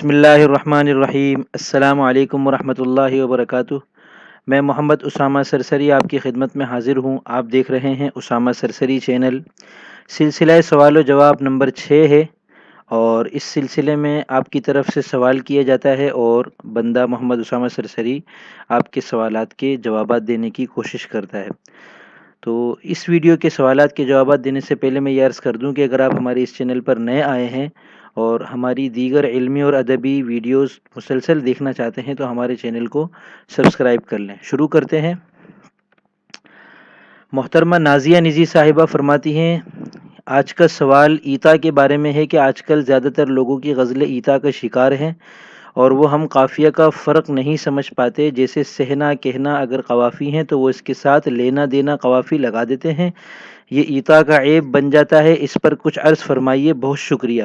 بسم اللہ الرحمن الرحیم۔ السلام علیکم ورحمۃ اللہ وبرکاتہ۔ میں محمد اسامہ سرسری آپ کی خدمت میں حاضر ہوں۔ آپ دیکھ رہے ہیں اسامہ سرسری چینل۔ سلسلہ سوال و جواب نمبر 6 ہے، اور اس سلسلے میں آپ کی طرف سے سوال کیا جاتا ہے اور بندہ محمد اسامہ سرسری آپ کے سوالات کے جوابات دینے کی کوشش کرتا ہے۔ تو اس ویڈیو کے سوالات کے جوابات دینے سے پہلے میں یہ عرض کر دوں کہ اگر آپ ہمارے اس چینل پر نئے آئے ہیں اور ہماری دیگر علمی اور ادبی ویڈیوز مسلسل دیکھنا چاہتے ہیں تو ہمارے چینل کو سبسکرائب کر لیں۔ شروع کرتے ہیں۔ محترمہ نازیہ نزی صاحبہ فرماتی ہیں، آج کا سوال ایتا کے بارے میں ہے کہ آج کل زیادہ تر لوگوں کی غزلیں ایتا کا شکار ہیں اور وہ ہم قافیہ کا فرق نہیں سمجھ پاتے۔ جیسے سہنا کہنا اگر قوافی ہیں تو وہ اس کے ساتھ لینا دینا قوافی لگا دیتے ہیں، یہ ایتا کا عیب بن جاتا ہے۔ اس پر کچھ عرض فرمائیے، بہت شکریہ۔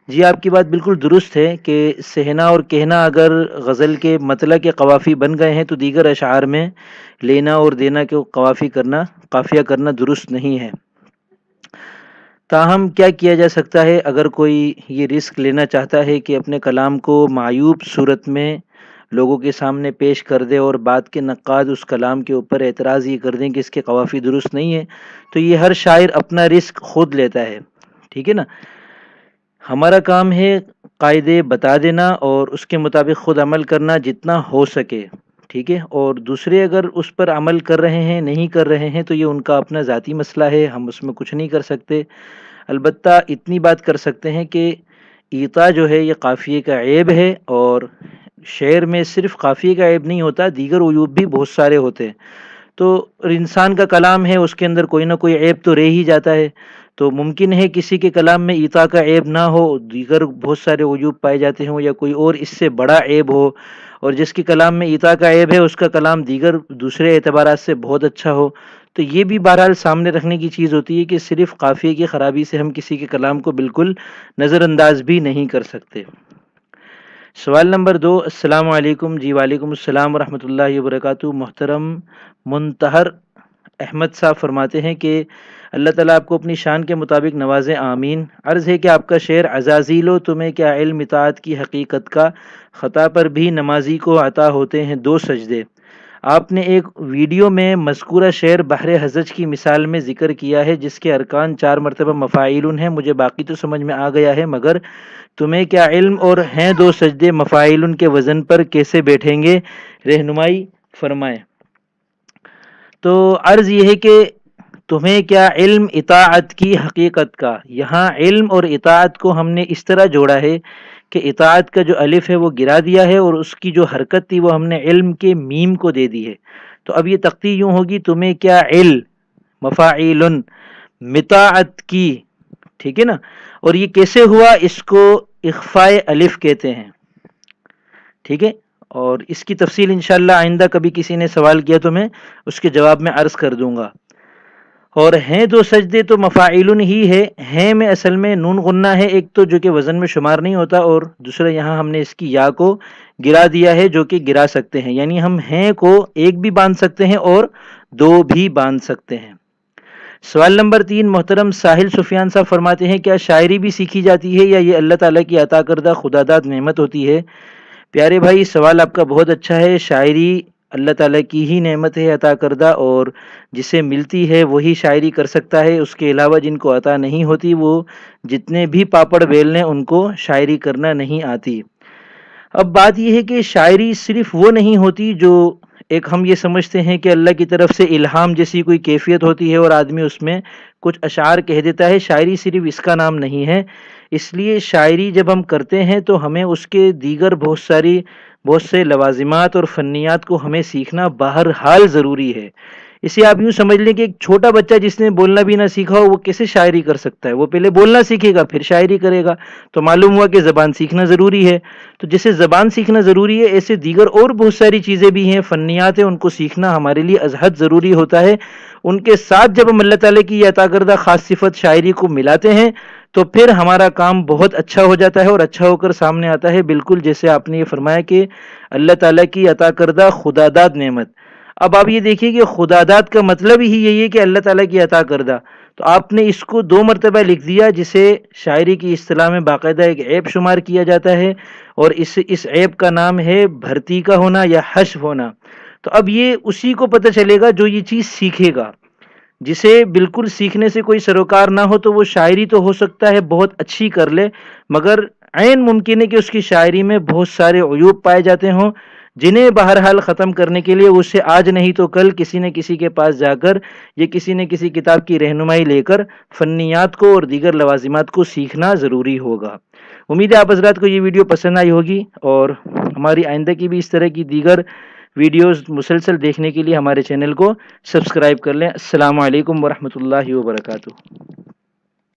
جی، آپ کی بات بالکل درست ہے کہ سہنا اور کہنا اگر غزل کے مطلع کے قوافی بن گئے ہیں تو دیگر اشعار میں لینا اور دینا کے قافیہ کرنا درست نہیں ہے۔ تاہم کیا کیا جا سکتا ہے؟ اگر کوئی یہ رسک لینا چاہتا ہے کہ اپنے کلام کو معیوب صورت میں لوگوں کے سامنے پیش کر دے اور بعد کے نقاد اس کلام کے اوپر اعتراض یہ کر دیں کہ اس کے قوافی درست نہیں ہے، تو یہ ہر شاعر اپنا رسک خود لیتا ہے، ٹھیک ہے نا۔ ہمارا کام ہے قاعدے بتا دینا اور اس کے مطابق خود عمل کرنا جتنا ہو سکے، ٹھیک ہے۔ اور دوسرے اگر اس پر عمل کر رہے ہیں نہیں کر رہے ہیں تو یہ ان کا اپنا ذاتی مسئلہ ہے، ہم اس میں کچھ نہیں کر سکتے۔ البتہ اتنی بات کر سکتے ہیں کہ ایتا جو ہے یہ قافیے کا عیب ہے، اور شعر میں صرف قافیے کا عیب نہیں ہوتا، دیگر عیوب بھی بہت سارے ہوتے ہیں۔ تو انسان کا کلام ہے، اس کے اندر کوئی نہ کوئی عیب تو رہ ہی جاتا ہے۔ تو ممکن ہے کسی کے کلام میں ایتا کا عیب نہ ہو، دیگر بہت سارے عیوب پائے جاتے ہوں، یا کوئی اور اس سے بڑا عیب ہو، اور جس کے کلام میں ایتا کا عیب ہے اس کا کلام دیگر دوسرے اعتبارات سے بہت اچھا ہو۔ تو یہ بھی بہرحال سامنے رکھنے کی چیز ہوتی ہے کہ صرف قافیے کی خرابی سے ہم کسی کے کلام کو بالکل نظر انداز بھی نہیں کر سکتے۔ سوال نمبر 2۔ السلام علیکم۔ جی وعلیکم السلام ورحمۃ اللہ وبرکاتہ۔ محترم منتہر احمد صاحب فرماتے ہیں کہ اللہ تعالیٰ آپ کو اپنی شان کے مطابق نوازے، آمین۔ عرض ہے کہ آپ کا شعر عزازیلو تمہیں کیا علم اطاعت کی حقیقت کا، خطا پر بھی نمازی کو عطا ہوتے ہیں 2 سجدے۔ آپ نے ایک ویڈیو میں مذکورہ شعر بحر حجج کی مثال میں ذکر کیا ہے جس کے ارکان 4 مرتبہ مفاعیلن ہیں، مجھے باقی تو سمجھ میں آ گیا ہے، مگر تمہیں کیا علم اور ہیں 2 سجدے مفاعیلن کے وزن پر کیسے بیٹھیں گے، رہنمائی فرمائیں۔ تو عرض یہ ہے کہ تمہیں کیا علم اطاعت کی حقیقت کا، یہاں علم اور اطاعت کو ہم نے اس طرح جوڑا ہے کہ اطاعت کا جو الف ہے وہ گرا دیا ہے اور اس کی جو حرکت تھی وہ ہم نے علم کے میم کو دے دی ہے۔ تو اب یہ تختی یوں ہوگی، تمہیں کیا علم مفاعیلن مطاعت کی، ٹھیک ہے نا۔ اور یہ کیسے ہوا؟ اس کو اخفاء الف کہتے ہیں، ٹھیک ہے۔ اور اس کی تفصیل انشاءاللہ آئندہ کبھی کسی نے سوال کیا تو میں اس کے جواب میں عرض کر دوں گا۔ اور ہیں 2 سجدے تو مفاعیلن ہی ہے، ہیں میں اصل میں نون غنہ ہے، ایک تو جو کہ وزن میں شمار نہیں ہوتا، اور دوسرا یہاں ہم نے اس کی یا کو گرا دیا ہے جو کہ گرا سکتے ہیں، یعنی ہم ہیں کو ایک بھی باندھ سکتے ہیں اور 2 بھی باندھ سکتے ہیں۔ سوال نمبر 3۔ محترم ساحل سفیان صاحب فرماتے ہیں، کیا شاعری بھی سیکھی جاتی ہے یا یہ اللہ تعالیٰ کی عطا کردہ خداداد نعمت ہوتی ہے؟ پیارے بھائی، سوال آپ کا بہت اچھا ہے۔ شاعری اللہ تعالیٰ کی ہی نعمت ہے عطا کردہ، اور جسے ملتی ہے وہی شاعری کر سکتا ہے، اس کے علاوہ جن کو عطا نہیں ہوتی وہ جتنے بھی پاپڑ بیل لیں ان کو شاعری کرنا نہیں آتی۔ اب بات یہ ہے کہ شاعری صرف وہ نہیں ہوتی جو ایک ہم یہ سمجھتے ہیں کہ اللہ کی طرف سے الہام جیسی کوئی کیفیت ہوتی ہے اور آدمی اس میں کچھ اشعار کہہ دیتا ہے۔ شاعری صرف اس کا نام نہیں ہے، اس لیے شاعری جب ہم کرتے ہیں تو ہمیں اس کے دیگر بہت سے لوازمات اور فنیات کو ہمیں سیکھنا بہرحال ضروری ہے۔ اسے آپ یوں سمجھ لیں کہ ایک چھوٹا بچہ جس نے بولنا بھی نہ سیکھا ہو وہ کیسے شاعری کر سکتا ہے؟ وہ پہلے بولنا سیکھے گا پھر شاعری کرے گا۔ تو معلوم ہوا کہ زبان سیکھنا ضروری ہے۔ تو جیسے زبان سیکھنا ضروری ہے، ایسے دیگر اور بہت ساری چیزیں بھی ہیں، فنیات ہیں، ان کو سیکھنا ہمارے لیے ازحد ضروری ہوتا ہے۔ ان کے ساتھ جب ہم اللہ تعالیٰ کی یہ عطا کردہ خاص صفت شاعری کو ملاتے ہیں تو پھر ہمارا کام بہت اچھا ہو جاتا ہے اور اچھا ہو کر سامنے آتا ہے، بالکل جیسے آپ نے یہ فرمایا کہ اللہ تعالیٰ کی عطا کردہ خداداد نعمت۔ اب آپ یہ دیکھیے کہ خداداد کا مطلب ہی یہی ہے کہ اللہ تعالیٰ کی عطا کردہ، تو آپ نے اس کو 2 مرتبہ لکھ دیا، جسے شاعری کی اصطلاح میں باقاعدہ ایک عیب شمار کیا جاتا ہے، اور اس عیب کا نام ہے بھرتی کا ہونا یا حذف ہونا۔ تو اب یہ اسی کو پتہ چلے گا جو یہ چیز سیکھے گا۔ جسے بالکل سیکھنے سے کوئی سروکار نہ ہو تو وہ شاعری تو ہو سکتا ہے بہت اچھی کر لے، مگر عین ممکن ہے کہ اس کی شاعری میں بہت سارے عیوب پائے جاتے ہوں، جنہیں بہرحال ختم کرنے کے لیے اسے آج نہیں تو کل کسی نہ کسی کے پاس جا کر یا کسی نہ کسی کتاب کی رہنمائی لے کر فنیات کو اور دیگر لوازمات کو سیکھنا ضروری ہوگا۔ امید ہے آپ حضرات کو یہ ویڈیو پسند آئی ہوگی، اور ہماری آئندہ کی بھی اس طرح کی دیگر ویڈیوز مسلسل دیکھنے کے لیے ہمارے چینل کو سبسکرائب کر لیں۔ السلام علیکم ورحمۃ اللہ وبرکاتہ۔